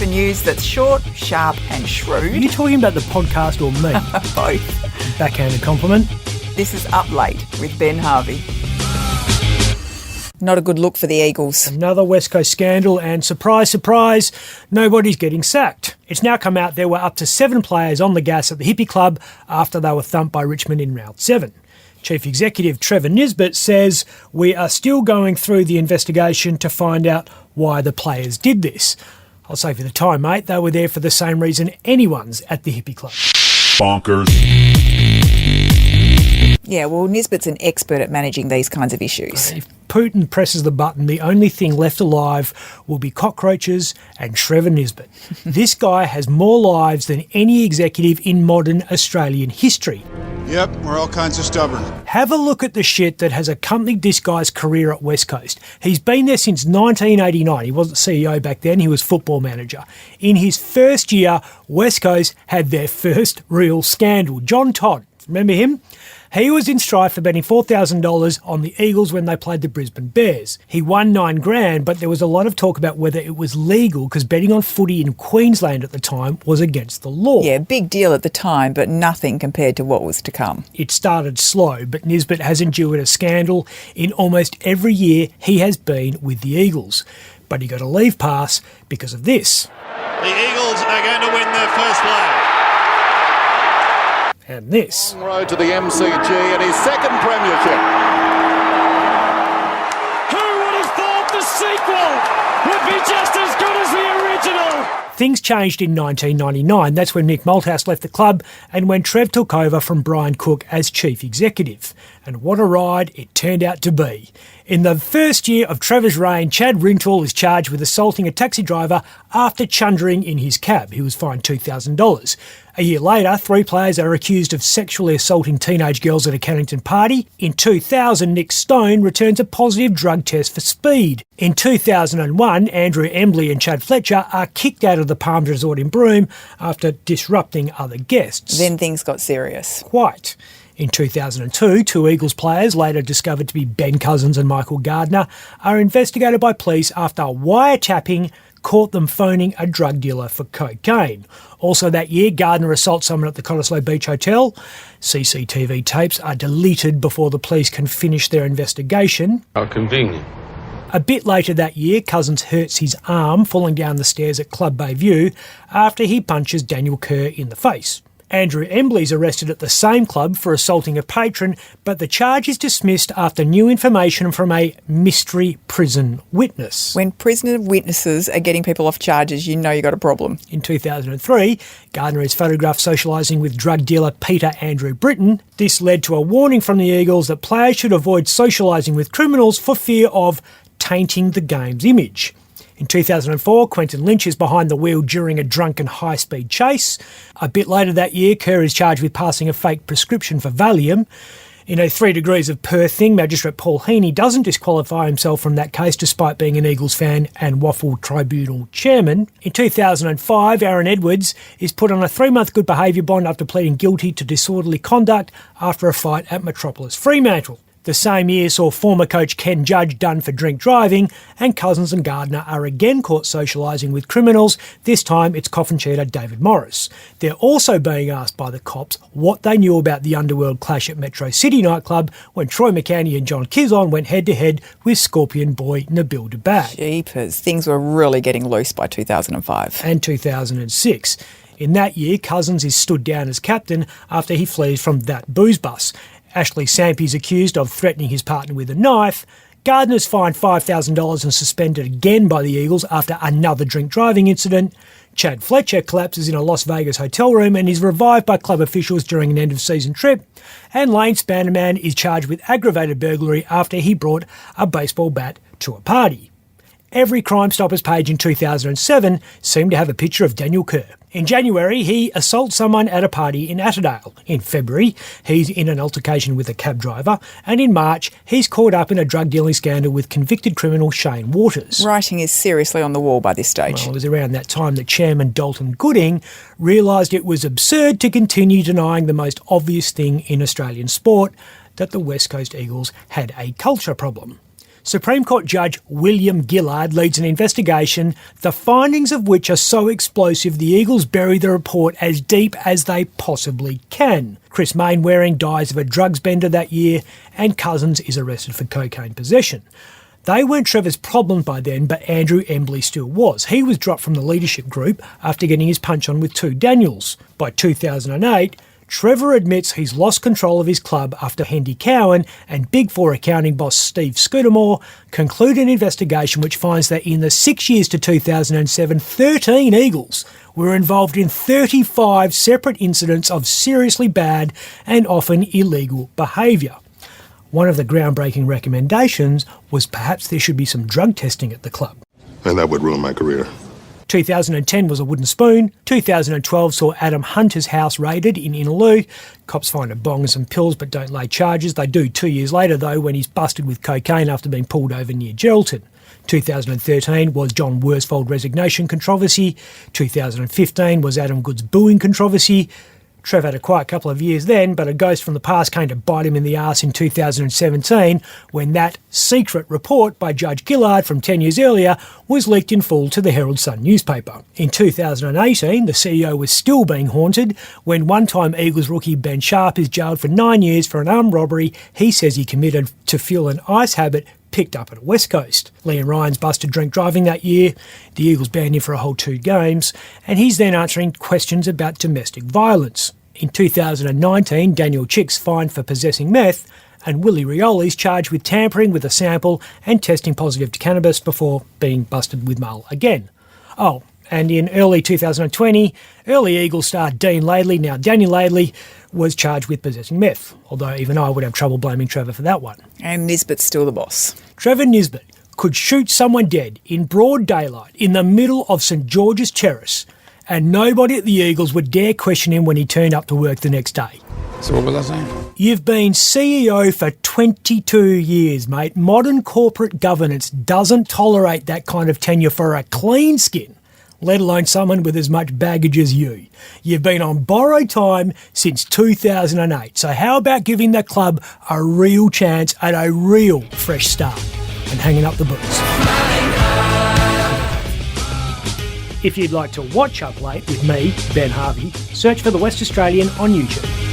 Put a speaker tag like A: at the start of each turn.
A: news that's short, sharp and shrewd.
B: Are you talking about the podcast or me?
A: Both.
B: Backhanded compliment.
A: This is Up Late with Ben Harvey. Not a good look for the Eagles.
B: Another West Coast scandal and surprise, surprise, nobody's getting sacked. It's now come out there were up to 7 players on the gas at the Hippie Club after they were thumped by Richmond in round 7. Chief Executive Trevor Nisbett says we are still going through the investigation to find out why the players did this. I'll say for the time, mate, they were there for the same reason anyone's at the Hippie Club.
C: Bonkers.
A: Yeah, well, Nisbett's an expert at managing these kinds of issues.
B: If Putin presses the button, the only thing left alive will be cockroaches and Trevor Nisbett. This guy has more lives than any executive in modern Australian history.
D: Yep, we're all kinds of stubborn.
B: Have a look at the shit that has accompanied this guy's career at West Coast. He's been there since 1989. He wasn't CEO back then, he was football manager. In his first year, West Coast had their first real scandal. John Todd, remember him? He was in strife for betting $4,000 on the Eagles when they played the Brisbane Bears. He won $9,000, but there was a lot of talk about whether it was legal because betting on footy in Queensland at the time was against the law.
A: Yeah, big deal at the time, but nothing compared to what was to come.
B: It started slow, but Nisbett has endured a scandal in almost every year he has been with the Eagles. But he got a leave pass because of this.
E: The Eagles are going to win their first leg.
B: And this.
F: Long road to the MCG and his second premiership.
G: Who would have thought the sequel would be just as good as the original?
B: Things changed in 1999. That's when Mick Malthouse left the club and when Trev took over from Brian Cook as chief executive. And what a ride it turned out to be. In the first year of Trevor's reign, Chad Rintoul is charged with assaulting a taxi driver after chundering in his cab. He was fined $2,000. A year later, 3 players are accused of sexually assaulting teenage girls at a Cannington party. In 2000, Nick Stone returns a positive drug test for speed. In 2001, Andrew Embley and Chad Fletcher are kicked out of the Palms Resort in Broome after disrupting other guests.
A: Then things got serious.
B: Quite. In 2002, 2 Eagles players, later discovered to be Ben Cousins and Michael Gardner, are investigated by police after wiretapping caught them phoning a drug dealer for cocaine. Also that year, Gardner assaults someone at the Cottesloe Beach Hotel. CCTV tapes are deleted before the police can finish their investigation.
H: How convenient.
B: A bit later that year, Cousins hurts his arm falling down the stairs at Club Bayview after he punches Daniel Kerr in the face. Andrew Embley's arrested at the same club for assaulting a patron, but the charge is dismissed after new information from a mystery prison witness.
A: When prisoner witnesses are getting people off charges, you know you got a problem.
B: In 2003, Gardner is photographed socialising with drug dealer Peter Andrew Britton. This led to a warning from the Eagles that players should avoid socialising with criminals for fear of tainting the game's image. In 2004, Quentin Lynch is behind the wheel during a drunken high-speed chase. A bit later that year, Kerr is charged with passing a fake prescription for Valium. In a 3 degrees of Perth thing, Magistrate Paul Heaney doesn't disqualify himself from that case despite being an Eagles fan and Waffle Tribunal chairman. In 2005, Aaron Edwards is put on a 3-month good behaviour bond after pleading guilty to disorderly conduct after a fight at Metropolis Fremantle. The same year saw former coach Ken Judge done for drink driving, and Cousins and Gardner are again caught socialising with criminals. This time it's coffin cheater David Morris. They're also being asked by the cops what they knew about the underworld clash at Metro City nightclub when Troy McCanny and John Kizon went head-to-head with Scorpion boy Nabil Debag.
A: Jeepers, things were really getting loose by 2005.
B: And 2006. In that year, Cousins is stood down as captain after he flees from that booze bus. Ashley Sampy's accused of threatening his partner with a knife. Gardner's fined $5,000 and suspended again by the Eagles after another drink driving incident. Chad Fletcher collapses in a Las Vegas hotel room and is revived by club officials during an end-of-season trip. And Lane Spanderman is charged with aggravated burglary after he brought a baseball bat to a party. Every Crime Stoppers page in 2007 seemed to have a picture of Daniel Kerr. In January, he assaults someone at a party in Atterdale. In February, he's in an altercation with a cab driver. And in March, he's caught up in a drug dealing scandal with convicted criminal Shane Waters.
A: Writing is seriously on the wall by this stage.
B: Well, it was around that time that Chairman Dalton Gooding realised it was absurd to continue denying the most obvious thing in Australian sport, that the West Coast Eagles had a culture problem. Supreme Court Judge William Gillard leads an investigation, the findings of which are so explosive the Eagles bury the report as deep as they possibly can. Chris Mainwaring dies of a drugs bender that year, and Cousins is arrested for cocaine possession. They weren't Trevor's problem by then, but Andrew Embley still was. He was dropped from the leadership group after getting his punch on with 2 Daniels. By 2008, Trevor admits he's lost control of his club after Hendy Cowan and Big Four accounting boss Steve Scudamore conclude an investigation which finds that in the 6 years to 2007, 13 Eagles were involved in 35 separate incidents of seriously bad and often illegal behaviour. One of the groundbreaking recommendations was perhaps there should be some drug testing at the club.
C: And that would ruin my career.
B: 2010 was a wooden spoon. 2012 saw Adam Hunter's house raided in Innaloo. Cops find a bong and some pills but don't lay charges. They do 2 years later, though, when he's busted with cocaine after being pulled over near Geraldton. 2013 was John Worsfold resignation controversy. 2015 was Adam Good's booing controversy. Trev had a quiet couple of years then, but a ghost from the past came to bite him in the arse in 2017 when that secret report by Judge Gillard from 10 years earlier was leaked in full to the Herald Sun newspaper. In 2018, the CEO was still being haunted when one-time Eagles rookie Ben Sharp is jailed for 9 years for an armed robbery he says he committed to fuel an ice habit picked up at West Coast. Liam Ryan's busted drink driving that year. The Eagles banned him for a whole 2 games, and he's then answering questions about domestic violence. In 2019, Daniel Chick's fined for possessing meth, and Willie Rioli's charged with tampering with a sample and testing positive to cannabis before being busted with mull again. Oh, and in early 2020, early Eagles star Dean Laidley, now Daniel Laidley, was charged with possessing meth, although even I would have trouble blaming Trevor for that one.
A: And Nisbett's still the boss.
B: Trevor Nisbett could shoot someone dead in broad daylight in the middle of St George's Terrace, and nobody at the Eagles would dare question him when he turned up to work the next day.
C: So what was I saying?
B: You've been CEO for 22 years, mate. Modern corporate governance doesn't tolerate that kind of tenure for a clean skin, let alone someone with as much baggage as you. You've been on borrowed time since 2008, so how about giving the club a real chance at a real fresh start and hanging up the boots? If you'd like to watch Up Late with me, Ben Harvey, search for The West Australian on YouTube.